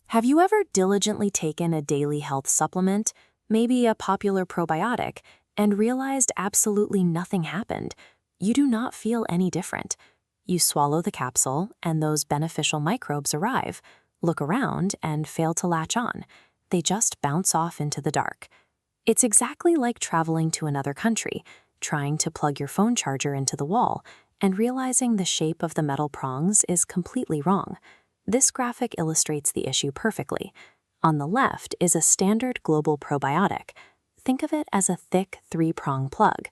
Have you ever diligently taken a daily health supplement, maybe a popular probiotic, and realized absolutely nothing happened? You do not feel any different. You swallow the capsule, and those beneficial microbes arrive, look around, and fail to latch on. They just bounce off into the dark. It's exactly like traveling to another country, trying to plug your phone charger into the wall, and realizing the shape of the metal prongs is completely wrong. This graphic illustrates the issue perfectly. On the left is a standard global probiotic. Think of it as a thick 3-prong plug.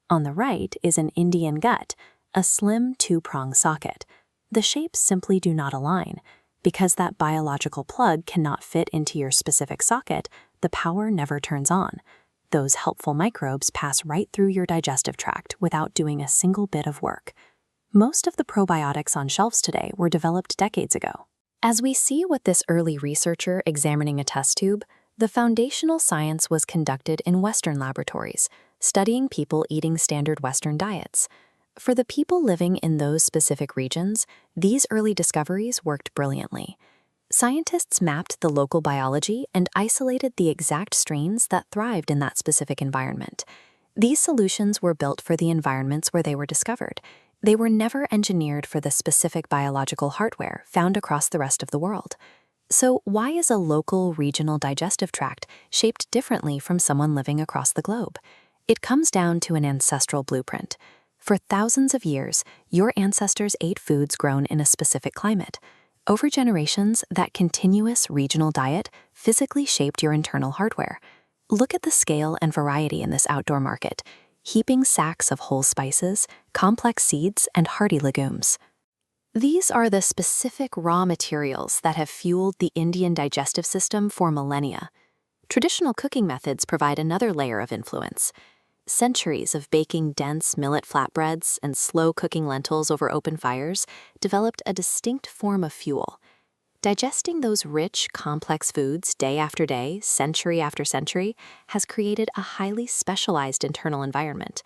On the right is an Indian gut, a slim 2-prong socket. The shapes simply do not align. Because that biological plug cannot fit into your specific socket, the power never turns on. Those helpful microbes pass right through your digestive tract without doing a single bit of work. Most of the probiotics on shelves today were developed decades ago. As we see with this early researcher examining a test tube, the foundational science was conducted in Western laboratories, studying people eating standard Western diets. For the people living in those specific regions, these early discoveries worked brilliantly. Scientists mapped the local biology and isolated the exact strains that thrived in that specific environment. These solutions were built for the environments where they were discovered. They were never engineered for the specific biological hardware found across the rest of the world. So why is a local, regional digestive tract shaped differently from someone living across the globe? It comes down to an ancestral blueprint. For thousands of years, your ancestors ate foods grown in a specific climate. Over generations, that continuous regional diet physically shaped your internal hardware. Look at the scale and variety in this outdoor market. Heaping sacks of whole spices, complex seeds, and hearty legumes. These are the specific raw materials that have fueled the Indian digestive system for millennia. Traditional cooking methods provide another layer of influence. Centuries of baking dense millet flatbreads and slow-cooking lentils over open fires developed a distinct form of fuel. Digesting those rich, complex foods day after day, century after century, has created a highly specialized internal environment.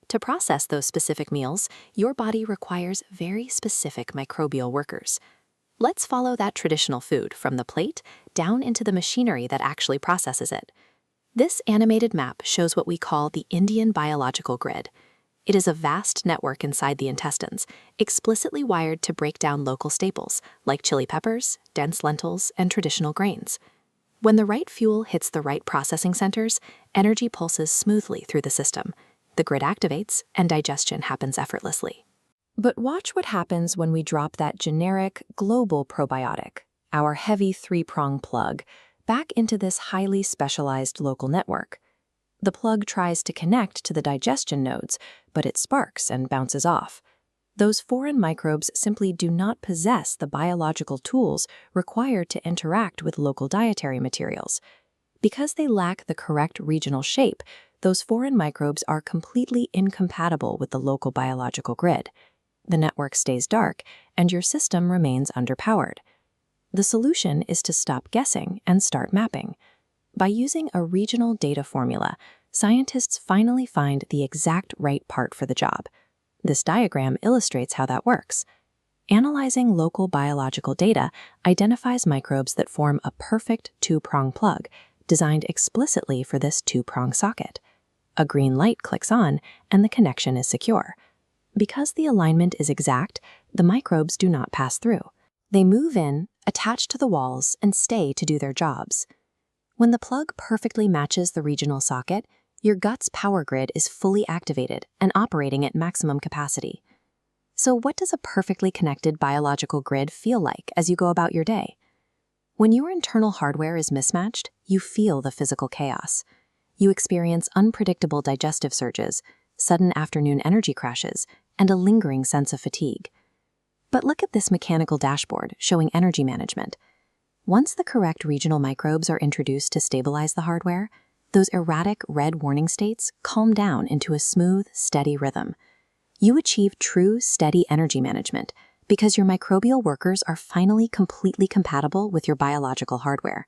To process those specific meals, your body requires very specific microbial workers. Let's follow that traditional food from the plate down into the machinery that actually processes it. This animated map shows what we call the Indian biological grid. It is a vast network inside the intestines, explicitly wired to break down local staples, like chili peppers, dense lentils, and traditional grains. When the right fuel hits the right processing centers, energy pulses smoothly through the system. The grid activates, and digestion happens effortlessly. But watch what happens when we drop that generic, global probiotic, our heavy 3-prong plug, back into this highly specialized local network. The plug tries to connect to the digestion nodes, but it sparks and bounces off. Those foreign microbes simply do not possess the biological tools required to interact with local dietary materials. Because they lack the correct regional shape, those foreign microbes are completely incompatible with the local biological grid. The network stays dark, and your system remains underpowered. The solution is to stop guessing and start mapping. By using a regional data formula, scientists finally find the exact right part for the job. This diagram illustrates how that works. Analyzing local biological data identifies microbes that form a perfect 2-prong plug, designed explicitly for this 2-prong socket. A green light clicks on, and the connection is secure. Because the alignment is exact, the microbes do not pass through. They move in, attach to the walls, and stay to do their jobs. When the plug perfectly matches the regional socket, your gut's power grid is fully activated and operating at maximum capacity. So what does a perfectly connected biological grid feel like as you go about your day? When your internal hardware is mismatched, you feel the physical chaos. You experience unpredictable digestive surges, sudden afternoon energy crashes, and a lingering sense of fatigue. But look at this mechanical dashboard showing energy management. Once the correct regional microbes are introduced to stabilize the hardware, those erratic red warning states calm down into a smooth, steady rhythm. You achieve true, steady energy management because your microbial workers are finally completely compatible with your biological hardware.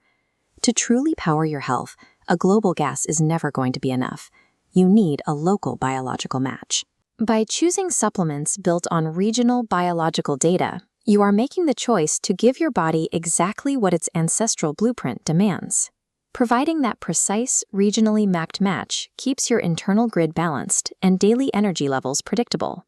To truly power your health, a global gas is never going to be enough. You need a local biological match. By choosing supplements built on regional biological data, You are making the choice to give your body exactly what its ancestral blueprint demands. Providing that precise, regionally mapped match keeps your internal grid balanced and daily energy levels predictable.